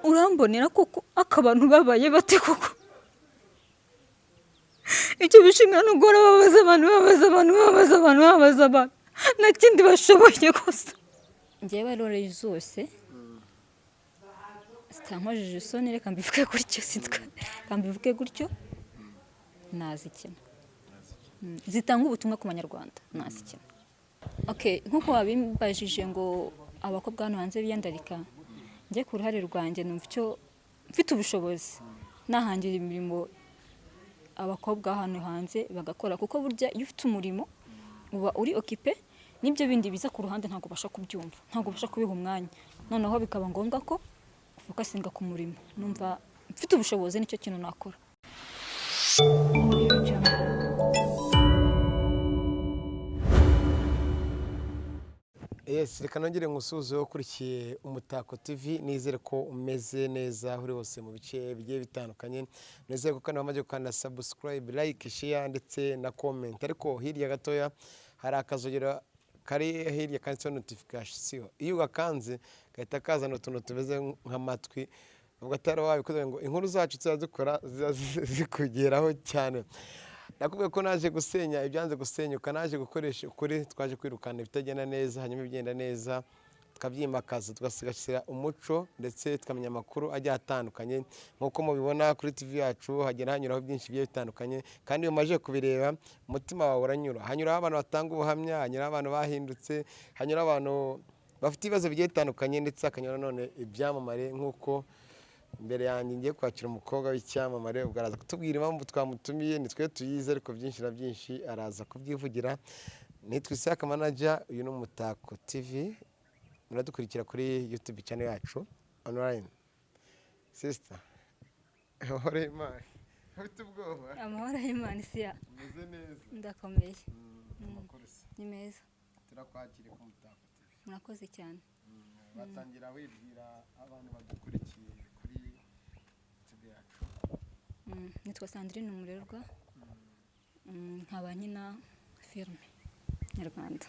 urambonera koko akabantu babaye bate koko icyo bishimira no gora babaza abantu nakindi bashoboye gusa ngewe rore zose zitamajije isoni reka mbivuge gutyo kambivuge gutyo nazikina zitanga ubutumwa ku Banyarwanda nazikina. Okay, nkuko wabimbajije ngo abakobwa hano hanze biyandarika njye ku ruhare rwanjye numva icyo mfite ubushobozi nahangira imirimo abakobwa hano hanze bagakora kuko burya iyo ufite umurimo uba uri occupé nibyo bindi biza ku ruhande ntago basha kubyumva ntago basha kubiha umwanya noneho bikaba ngombwa ko focusinga ku murimo numva mfite ubushobozi nicyo kintu nakora. Yes, reka nongere ngusuze ukurikiye Umutako TV nizere ko umeze neza uri hose mu bice bigiye bitandukanye nizere ko kandi wamaze gukanda subscribe like share ndetse na comment ariko hirya gatoya hari akazogera kari hirya kanditse notification iyo ugakanze gahita kazana utuntu tumeze nk'amatwi ubwo atari wabikoze ngo inkuru zacu tuzadukora zikugeraho cyane. Nakubwiye ko naje gusenya ibyanze gusenyuka naje gukoresha ukuri twaje kwirukana ibitagenda neza hanyuma ibigenda neza tukabyimakaza tugasigasira umuco ndetse tukamenya amakuru ajya atandukanye nkuko mubibona kuri TV yacu hagenda hanyuraho byinshi bigiye bitandukanye kandi iyo maje kubireba umutima wawe uranyura hanyura abantu batanga ubuhamya hanyura abantu bahindutse hanyura abantu bafite ibibazo bigiye bitandukanye ndetse akanyura none ibyamamare nkuko imbere yanjye ngiye kwakira umukobwa w'icyamamare ubwo araza kutubwira impamvu twamutumiye nitwe tuyize ariko byinshi na byinshi araza kubyivugira. Nitwe Isaka manager uyu ni Umutako TV muradukurikira kuri YouTube channel yacu online. Sister ahore Imana ufite ubwoba amahoro y'Imana siya meze neza ndakomeye ni meza turakwakira ku Umutako TV murakoze cyane batangira wibwira abantu badukurikiye kuri TV yacu. Nitwa Sandrine umurerwa nkaba nyina filme Nyarwanda.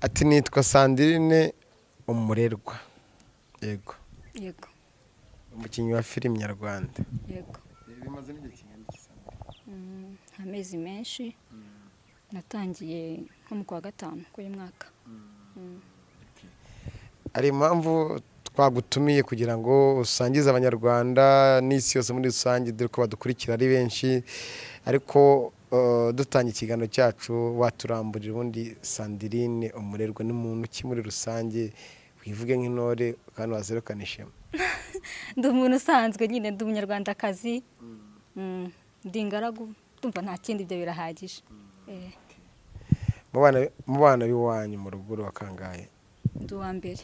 Ati nitwa Sandrine umurerwa yego umukinnyi wa filime Nyarwanda yego bimaze n'igihe kingana iki Sandrine? Amezi menshi natangiye nko mu kwa gatanu k'uyu mwaka. Ari impamvu twagutumiye kugira ngo usangize Abanyarwanda n'isi yose muri rusange dore ko badukurikira ari benshi ariko dutanga ikiganiro cyacu waturamburira ubundi Sandrine umurerwa n'umuntu ki muri rusange wivuge nk'intore kandi wazerukanishemo. Ndi umuntu usanzwe nyine ndi umunyarwandakazi ndi ingaragu ndumva nta kindi ibyo birahagije. Mu bana b'iwanyu mu rugo wakangaye? Ndi uwa mbere.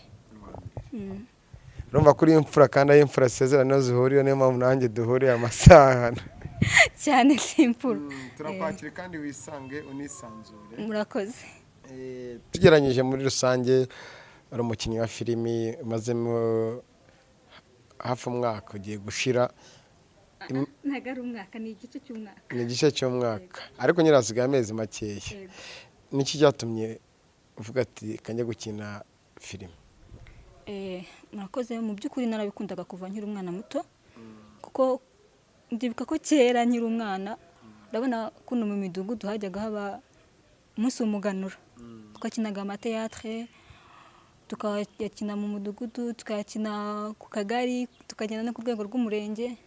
Urumva kuri imfura kandi ayo imfura sezerano zihurira niyo mpamvu nanjye duhuriye amasaha cyane simple. Turakwakira kandi wisange unisanzure. Murakoze. Tugeranyije muri rusange ari umukinnyi wa filimi mazemo hafi umwaka ugiye gushira. Ntago ari umwaka ni igice cy'umwaka. Ni igice cy'umwaka ariko nyirasigaye amezi makeya. Niki cyatumye uvuga ati kanje gukina filimi? Murakoze mu by'ukuri narabikundaga kuva nkiri umwana muto kuko ndibuka ko kera nkiri umwana ndabona kuno mu midugudu hajyaga haba umunsi w'umuganura twakinaga amateatre tukayakina mu mudugudu tukayakina ku kagari tukagenda no ku rwego rw'umurenge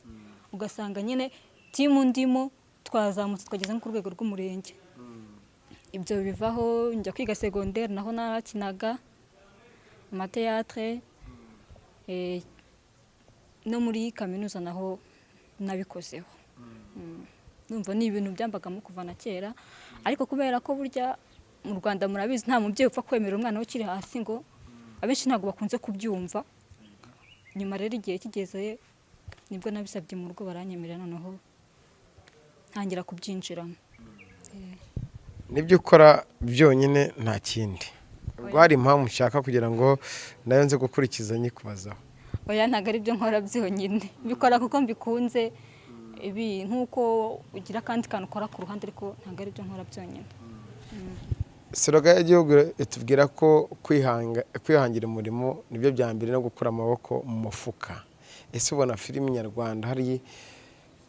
ugasanga nyine timu ndimo twazamutse twageze no ku rwego rw'umurenge. Ibyo bivaho njya kwiga secondaire naho narakinaga amateatre no muri kaminuza naho nabikozeho. Numva ni ibintu byambagamo kuva na kera ariko kubera ko burya mu Rwanda murabizi nta mubyeyi upfa kwemera umwana we kiri hasi ngo abenshi ntago bakunze kubyumva. Nyuma rero igihe kigeze nibwo nabisabye mu rugo baranyemerera noneho ntangira kubyinjiramo. Nibyo ukora byonyine nta kindi? Ubwo hari impamvu ushaka kugira ngo nayo nze gukurikiza nyikubazaho? Oya ntago ari byo nkora byonyine bikora kuko mbikunze ibi nkuko ugira kandi kantu ukora ku ruhande ariko ntago ari byo nkora byonyine. Siroga y'igihugu itubwira ko kwihangira umurimo nibyo bya mbere no gukura amaboko mu mufuka. ese ubona filime nyarwanda hari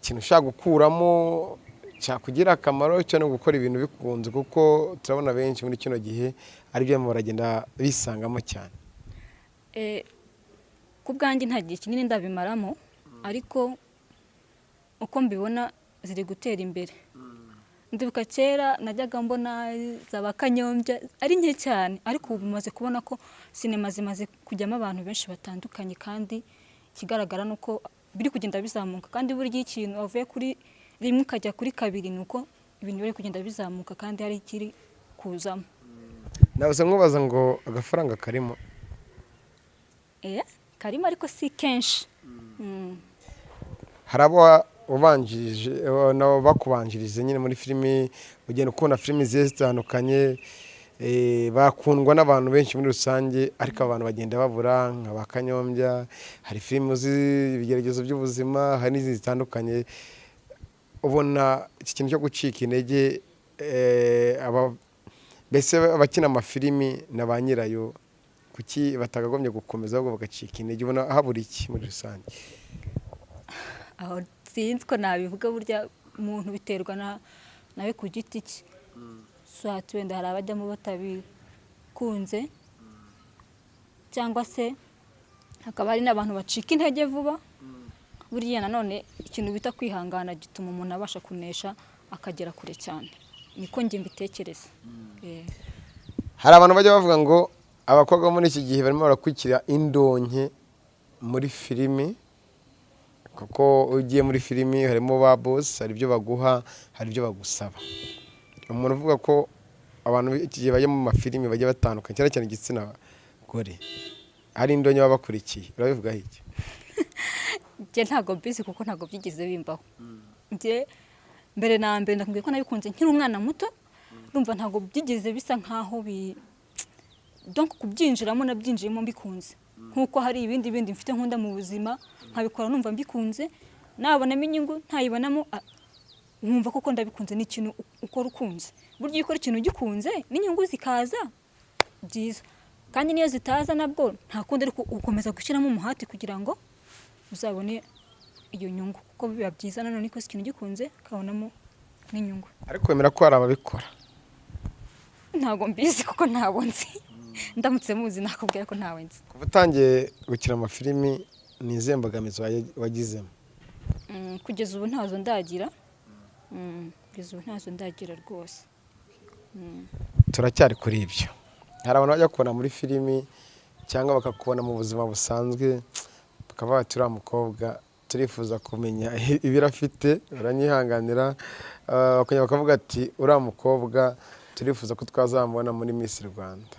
ikintu ushaka gukuramo cyakugira akamaro cyo no gukora ibintu bikunze, kuko turabona benshi muri kino gihe aribyo baragenda bisangamo cyane. Ku bwanjye nta gihe kinini ndabimaramo, ariko uko mbibona ziri gutera imbere. Ndibuka kera najyaga mbona zaba Kanyombya ari nke cyane, ariko ubu maze kubona ko sinema zimaze kujyamo abantu benshi batandukanye, kandi ikigaragara nuko biri kugenda bizamuka, kandi buri ikintu wavuye kuri rimwe ukajya kuri kabiri nuko ibintu biri kugenda bizamuka kandi hari ikiri kuzamo. Nabuze nkubaza ngo agafaranga karimo. Karimo ariko si kenshi. Harabo ubanjirije nabo bakubanjirize nyine muri filimi, ugenda ukubona filimi zigiye zitandukanye, bakundwa n'abantu benshi muri rusange, ariko abantu bagenda babura nka ba Kanyombya. Hari filimi z'ibigeragezo by'ubuzima, hari n'izindi zitandukanye. Ubona iki kintu cyo gucika intege, mbese abakina amafilimi na ba nyirayo kuki batagagombye gukomeza ahubwo bagacika intege? Ubona habura iki muri rusange? Aho sinzi ko nabivuga, burya umuntu biterwa nawe ku giti cye. Wenda hari abajyamo batabikunze, cyangwa se hakaba hari n'abantu bacika intege vuba. Buriya nanone ikintu bita kwihangana gituma umuntu abasha kunesha akagera kure cyane, niko njye mbitekereza. Hari abantu bajya bavuga ngo abakobwa muri iki gihe barimo barakurikira indonke muri filimi, kuko ugiye muri filimi harimo ba boss, hari ibyo baguha, hari ibyo bagusaba. Umuntu uvuga ko abantu iki gihe bajya mu mafilimi bajya batandukanye, cyane cyane igitsina gore, hari indonke baba bakurikiye, urabivugaho iki? Njye ntabwo mbizi kuko ntabwo byigeze bimbaho. Njye mbere na mbere ndakubwiye ko nabikunze nkiri umwana muto, ndumva ntabwo byigeze bisa nkaho donc kubyinjiramo nabyinjiyemo mbikunze, nkuko hari ibindi mfite nkunda mu buzima nkabikora numva mbikunze, nabonamo inyungu ntayibonamo nkumva koko ndabikunze. n'ikintu ukora ukunze, buryo ukora ikintu gikunze n'inyungu zikaza byiza, kandi niyo zitaza nabwo nta kundi ariko ukomeza gushyiramo umuhati kugira ngo uzabone iyo nyungu, kuko biba byiza nanone ko ikintu gikunze kabonamo n'inyungu. Ariko wemera ko hari ababikora? Ntabwo mbizi kuko ntabwo nzi, ndamutse muzi nakubwira ko ntawe nzi. Kuva utangiye gukina amafilimi ni izihe mbogamizi wagizemo? Kugeza ubu ntazo ndagira, rwose. Turacyari kuri ibyo. Hari abantu bajya kubona muri filimi cyangwa bakakubona mu buzima busanzwe, bakaba bati uriya mukobwa turifuza kumenya ibiro afite, uranyihanganira, bakongera bakavuga ati uriya mukobwa turifuza ko twazamubona muri Miss Rwanda.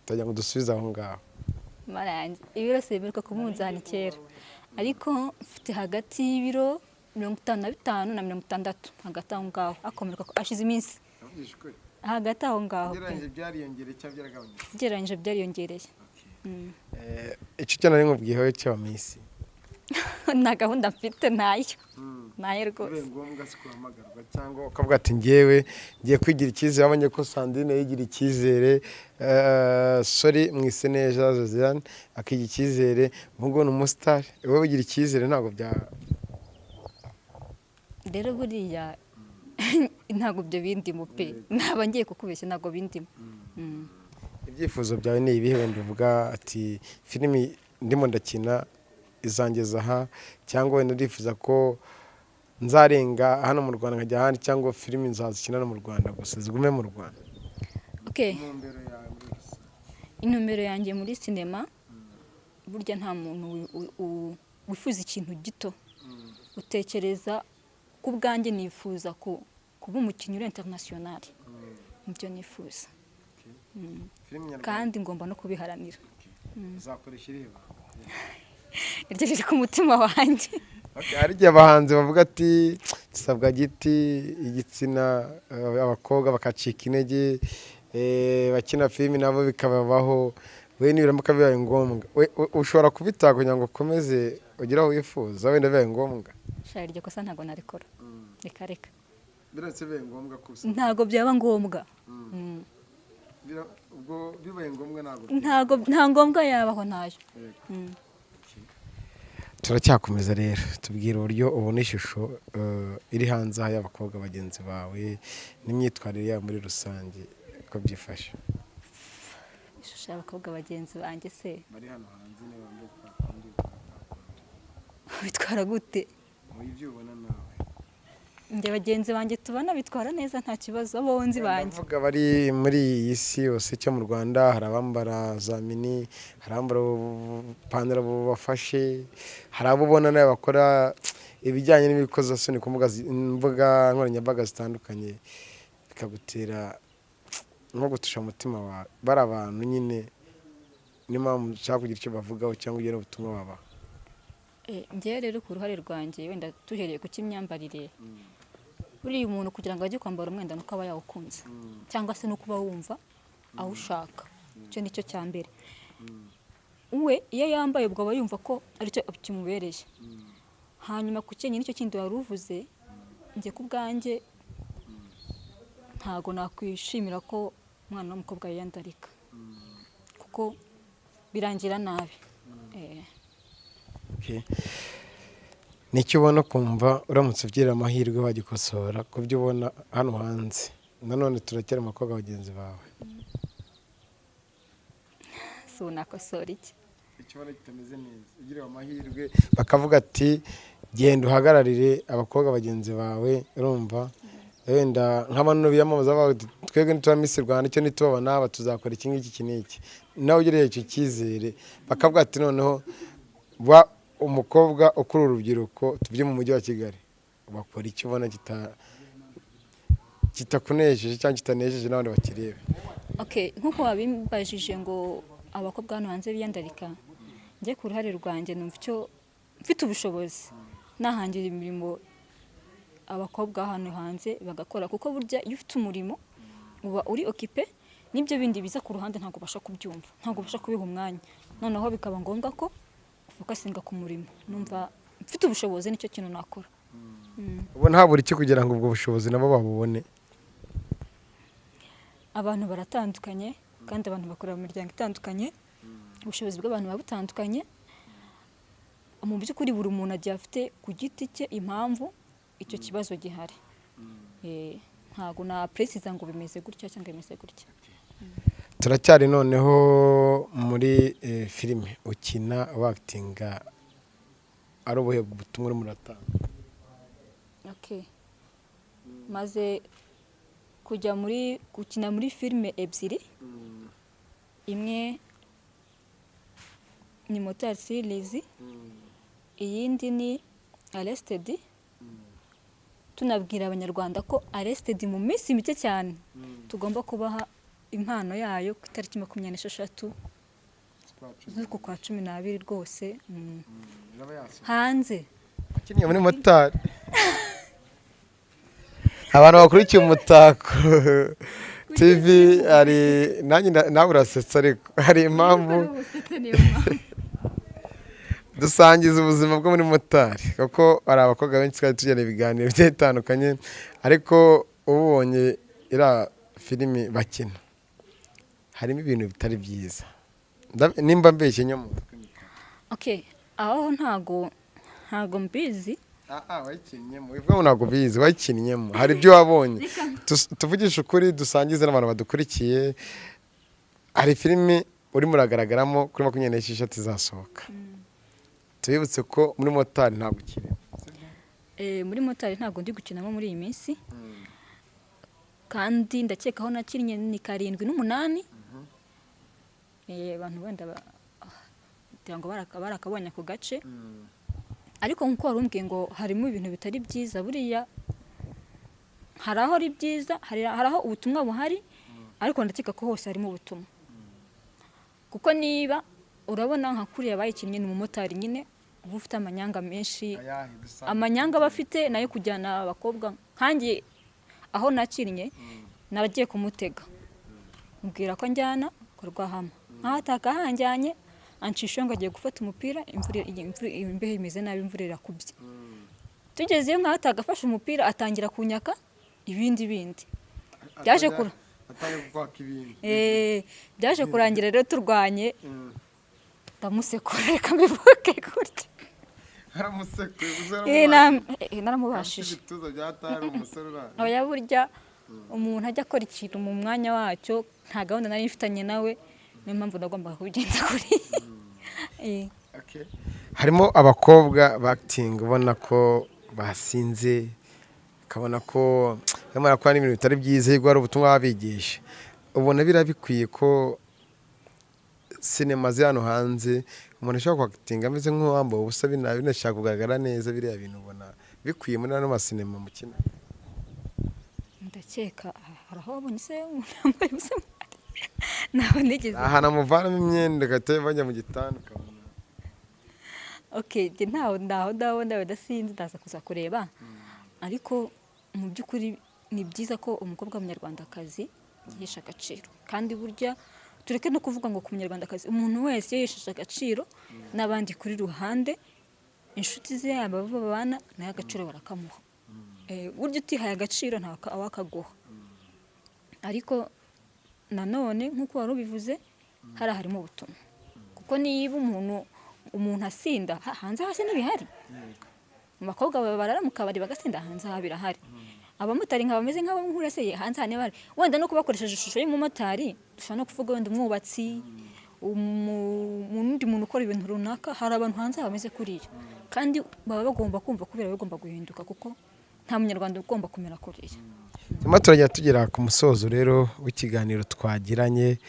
Tujya ngo dusubize aho ngaho. Marangi ibiro seberuka ku munzani kera, ariko mfite hagati y'ibiro 55 na 60, hagati aho ngaho. Akomereka ashize iminsi hagati aho ngaho. Byariyongereye cyangwa byaragabanyije? Geranje byariyongereye. Icyo cyo nari nkubwiyeho cyo Miss na gahunda mfite nayo rwose. Ni ngombwa se kuhamagarwa cyangwa ukavuga ati ngiye kwigira icyizere, abonye ko Sandrine yigira icyizere, sorry mwise neza Josiane akigira icyizere, ubwo ni umustar, wowe wigira icyizere ntabwo bya rero buriya ntabwo byo bindimo pe, naba ngiye kukubeshya ntabwo bindimo. Ibyifuzo byawe ni ibihe? Wenda uvuga ati filimi ndimo ndakina izangeza aha, cyangwa wenda ndifuza ko nzarenga hano mu Rwanda nkajya ahandi, cyangwa filimi nzazikina no mu Rwanda gusa zigume mu Rwanda? Intumbero yanjye muri sinema, burya nta muntu wifuza ikintu gito. Utekereza ku bwanjye nifuza kuba umukinnyi uri international, nibyo nifuza, kandi ngomba no kubiharanira. Uzakoresha ireba iryo riri ku mutima wanjye. Hari igihe abahanzi bavuga ati gisabwa giti igitsina, abakobwa bakacika intege, bakina filimi nabo bikababaho, we nibiramuka bibaye ngombwa ushobora kubitaka kugira ngo ukomeze ugire aho wifuza, wenda bibaye ngombwa? Shari iryo kosa ntabwo narikora, reka biratse bibaye ngombwa kusa ntabwo byaba ngombwa. Ubwo bibaye ngombwa nta ngombwa yabaho ntayo. turacyakomeza rero tubwira uburyo ubona ishusho iri hanze aha y'abakobwa bagenzi bawe n'imyitwarire yabo muri rusange uko byifashe. ishusho y'abakobwa bagenzi banjye se bari hano hanze bitwara gute? muri ibyo ubona nawe njye bagenzi banjye tubona bitwara neza nta kibazo, abonzi banjye ndavuga bari muri iyi si yose cyo mu Rwanda. Hari abambara za mini, hari abambara ipantaro bubafashe, hari abo ubona nawe bakora ibijyanye n'ibikozasoni ku mbuga nkoranyambaga zitandukanye, bikagutera nko gutusha umutima wawe. Bari abantu nyine n'impamvu ushaka kugira icyo bavugaho cyangwa ugira ubutumwa babaha. njyewe rero ku ruhare rwanjye wenda tuhereye ku cy'imyambarire, buriya umuntu kugira ngo ajye kwambara umwenda nuko aba yawukunze cyangwa se nuko uba wumva awushaka. icyo ni cyo cya mbere. we iyo yambaye ubwo aba yumva ko aricyo kimubereye. hanyuma ku cyenye nicyo kindi wari uvuze, njye ku bwanjye ntago nakwishimira ko umwana w'umukobwa yiyandarika kuko birangira nabi. Nicyo ubona kumva uramutse ugira amahirwe wagikosora ku byo ubona hano hanze. Nanone turacyari abakobwa bagenzi bawe. so nakosora iki? Ikibona kitameze neza ugira amahirwe bakavuga ati genda uhagararire abakobwa bagenzi bawe, urumva wenda nk'abantu biyamamaza bavuga twebwe nituba Miss Rwanda icyo nitubabona aba tuzakora iki ngiki iki n'iki, nawe ugiriye icyo cyizere bakavuga ati noneho umukobwa ukuri urubyiruko tubye mu mujyi wa Kigali bakora icyo ubona kitakunejeje cyangwa kitanejeje n'abandi bakirebe. nk'uko wabimbajije ngo abakobwa hano hanze biyandarika, njye ku ruhare rwanjye numva icyo mfite ubushobozi nahangira imirimo abakobwa hano hanze bagakora, kuko burya iyo ufite umurimo uba uri okipe n'ibyo bindi biza ku ruhande ntabwo ubasha kubyumva, ntabwo ubasha kubiha umwanya, noneho bikaba ngombwa ko ufokasinga ku murimo. numva mfite ubushobozi nicyo kintu nakora. ubona habura iki kugira ngo ubwo bushobozi nabo babubone? abantu baratandukanye kandi abantu bakorera mu miryango itandukanye, ubushobozi bw'abantu buba butandukanye. mu by'ukuri buri muntu agiye afite ku giti cye impamvu icyo kibazo gihari. ntabwo na precisa ngo bimeze gutya cyangwa bimeze gutya. Turacyari noneho muri filime ukina wakitinga, ari ubuhe butumwa urimo uratanga? maze kujya gukina muri filime ebyiri. imwe ni Motari Series, iyindi ni Arrested. tunabwira Abanyarwanda ko Arrested mu minsi mike cyane tugomba kubaha impano yayo ku itariki 26 z'uku kwa 12 rwose hanze. Kimwe muri Motari abantu bakurikiye Umutako TV ari nanjye nawe urasetsa, ariko hari impamvu dusangiza ubuzima bwo muri Motari kuko hari abakobwa benshi twari tugirana ibiganiro bitandukanye, ariko ubonye ira filime bakina harimo ibintu bitari byiza. Nimba mbeshye nyomo. aho ntago mbizi. wayikinnyemo ibyo ntago bizi, wayikinnyemo hari ibyo wabonye. tuvugisha ukuri dusangize n'abantu badukurikiye. hari filime urimo uragaragaramo kuri 26 izasohoka. tubibutse ko muri Motari ntabwo ukiri. muri Motari ntabwo ndi gukinamo muri iyi minsi, kandi ndakeka aho nakinnye ni 7 n'umunani. abantu wenda ngo barakabonye ku gace, ariko nkuko warumbwiye ngo harimo ibintu bitari byiza. buriya hari aho ari byiza, hari aho ubutumwa buhari, ariko ndakeka ko hose harimo ubutumwa. kuko niba urabona nka kuriya bayikinnye ni umumotari nyine uba ufite amanyanga menshi, amanyanga bafite nayo kujyana abakobwa nkanjye. aho nakinnye nagiye kumutega mbwira ko njyana kurwahama, ntataka hanjyanye ancisha ngo agiye gufata umupira, imbeho imeze nabi, imvura irakubye. tugezeyo nkataga afashe umupira atangira kunyaka ibindi byaje kurangira rero turwanye, ndamusekura reka mbivuge gutya. waramusekuye naramubashije ibituza byatari umusore urara oya burya umuntu ajya akora ikintu mu mwanya wacyo nta gahunda nari mfitanye nawe niyo mpamvu nagombaga kubigenza kuri harimo abakobwa bakitinga ubona ko basinze ukabona ko barimo barakora n'ibintu bitari byiza hirya hari ubutumwa babigisha ubona birabikwiye ko sinema ziri hano hanze umuntu ashobora kwakitinga ameze nk'uwambaye ubusa binashaka kugaragara neza biriya bintu ubona bikwiye muri ano masinema mukina ndakeka hari aho wabonye se umuntu yambaye ubusa naho nigeze ahantu amuvanamo imyenda agahita bajya mu gitanda ukabona ntaho ndabona bidasinze ndaza kuza kureba ariko mu by'ukuri ni byiza ko umukobwa w'umunyarwandakazi yihesha agaciro kandi burya tureke no kuvuga ngo ku munyarwandakazi umuntu wese yihesheje agaciro n'abandi kuri ruhande inshuti ze abo babana nayo agaciro barakamuha burya utihaye agaciro ntabwo awakaguha ariko nanone nk'uko wari ubivuze harimo ubutumwa kuko niba umuntu asinda hanze hasi n'ibihari mu bakobwa barara mu kabari bagasinda hanze aha birahari abamotari nkaba bameze nk'abo nkuraseye hanze hane bari wenda no kubakoresheje ishusho y'umumotari dushobora no kuvuga wenda umwubatsi undi muntu ukora ibintu runaka hari abantu hanze bameze kuriya kandi baba bagomba kumva kubera bagomba guhinduka kuko nta munyarwanda ugomba kumera kuriya nyuma turajya tugera ku musozo rero w'ikiganiro twagiranye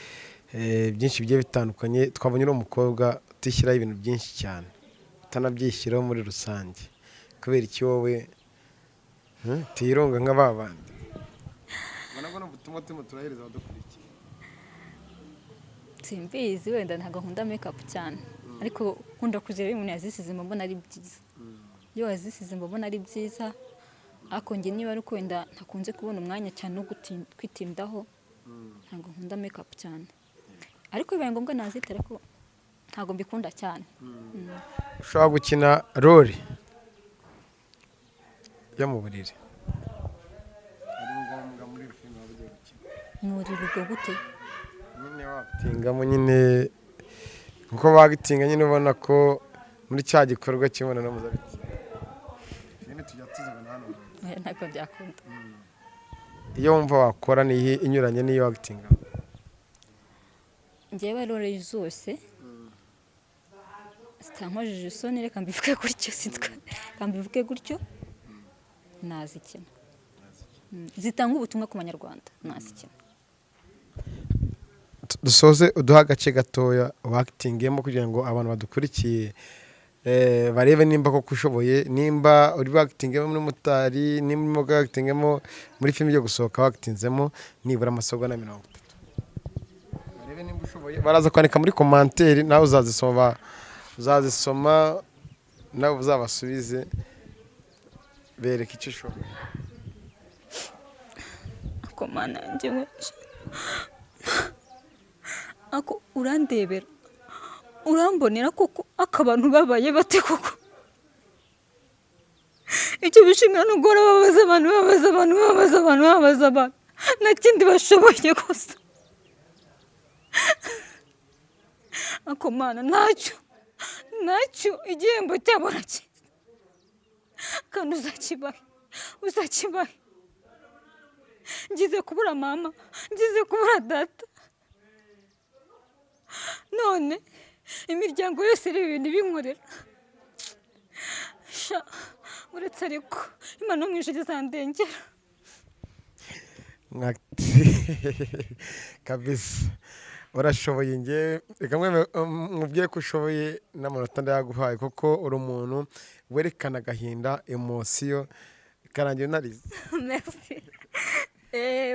byinshi bigiye bitandukanye twabonye uno mukobwa utishyiraho ibintu byinshi cyane utanabyishyiraho muri rusange kubera iki wowe tironga nk'ababandi ubona ko n'ubutumwa turimo turahereza abadukurikiye simbizi wenda ntabwo nkunda makeup cyane ariko nkunda kuzira umuntu yazisize mbona ari byiza iyo wazisize mbona ari byiza ariko njye niba ari kwenda ntakunze kubona umwanya cyane no kwitindaho ntabwo nkunda makeup cyane ariko bibaye ngombwa nazitera ko ntabwo mbikunda cyane ushobora gukina role yo mu buriri ari ngombwa muri filime wabugiye gukina muri rugo gute nyine wagitingamo nyine kuko wagitinga nyine ubona ko muri cya gikorwa cy'imibonano mpuzabitsina nyine tujya tuzibona hano ntabwo byakunda iyo wumva wakora niyi inyuranye n'iyo wagitinga njyewe role zose zitankojeje isoni reka mbivuge gutyo nazikina zitanga ubutumwa ku Banyarwanda nazikina dusoze uduha agace gatoya wakitingemo kugira ngo abantu badukurikiye barebe nimba koko ushoboye nimba uri wakitingemo muri Motari nimba wakitingemo muri filime yo gusohoka wakitinzemo nibura amasegonda 30 barebe nimba ushoboye baraza kwandika muri commentaire nawe uzazisoma nawe uzabasubize bereka icyo ushoboye komana njyewe ako urandebera urambonera koko akabantu babaye bate koko icyo bishimira n'ugora babaza abantu nta kindi bashoboye gusa ako mana ntacyo igihembo cyabo rakiza kandi uzakibahe ngize kubura mama ngize kubura data none imiryango yose iri ibintu binkorera uretse ariko Imana yo mu ijuru izandengera kabisa urashoboye nge reka mubwiye ko ushoboye n'amanota ndayaguhaye kuko uri umuntu werekana agahinda emosiyo ikarangira unarize merci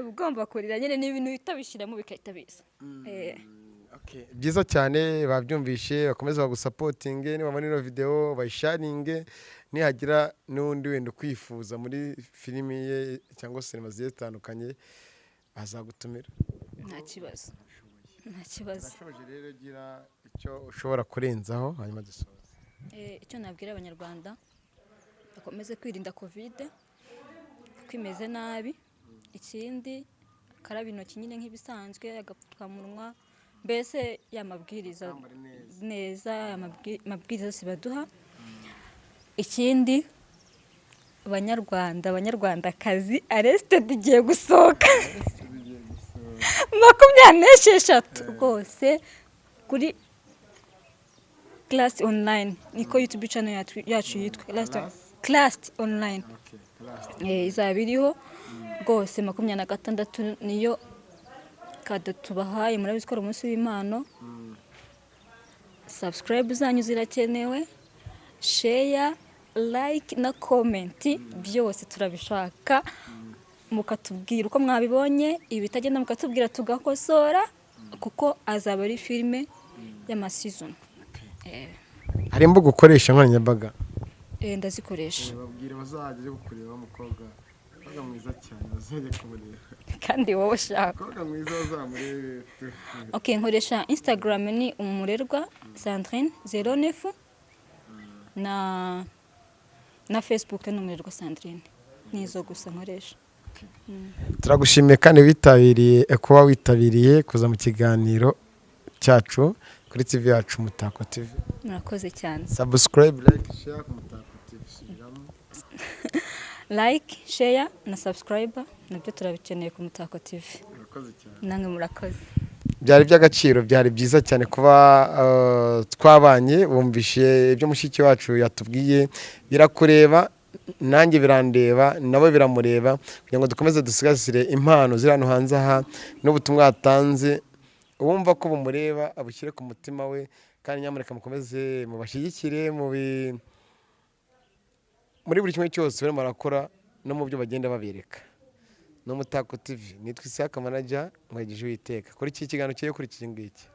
ugomba kurira nyine n'ibintu bitabishyiramo bikahita biza byiza cyane babyumvishe bakomeza bagusapotinge nibabona ino video bayisharinge nihagira n'undi wenda kwifuza muri filimi ye cyangwa sinema zigiye zitandukanye azagutumira nta kibazo urashoboje rero gira icyo ushobora kurenzaho hanyuma dusoza icyo nabwira Abanyarwanda bakomeze kwirinda covid kuko imeze nabi ikindi karaba intoki nyine nk'ibisanzwe agapfukamunwa mbese yamabwiriza neza amabwiriza yose baduha ikindi abanyarwandakazi arrested igiye gusohoka 26 rwose kuri Class Online, niko YouTube channel yacu yitwa Class Online. Izaba iriho rwose 26 niyo kado tubahaye, murabizi ko umunsi w'Imana. Subscribe zanyu zirakenewe, share, like na comment, byose turabishaka. Mukatubwira uko mwabibonye, ibitagenda mukatubwira tugakosora, kuko azaba ari filme y'amasizon. Hari imbuga ukoresha nkoranyambaga? Ndazikoresha. Babwire bazajye kureba umukobwa mwiza cyane, bazajye kumureba. Kandi wowe ushaka Umukobwa mwiza bazamurebe. Okay, nkoresha Instagram ni umurerwa Sandrine 09 na Facebook ni umurerwa Sandrine. Nizo gusa nkoresha. Turagushimiye kandi kuba witabiriye kuza mu kiganiro cyacu kuri TV yacu Umutako TV. Murakoze cyane. Subscribe, like, share ku Umutako TV. Like, share na subscribe nabyo turabikeneye ku Umutako TV. Murakoze cyane. Nange murakoze. Byari by'agaciro, byari byiza cyane kuba twabanye, bumvishe ibyo mushiki wacu yatubwiye, birakureba nanjye birandeba, nabo biramureba, kugira ngo dukomeze dusigasire impano ziri hano hanze aha n'ubutumwa yatanze. Uwumva ko bumureba abushyire ku mutima we, kandi nyamuneka mukomeze mubashyigikire muri buri kimwe cyose barimo barakora no mu byo bagenda babereka. No Umutako TV, nitwa Isaka Manager, mwagije Uwiteka. Kuri iki kiganiro cyo kuri iki ngiki.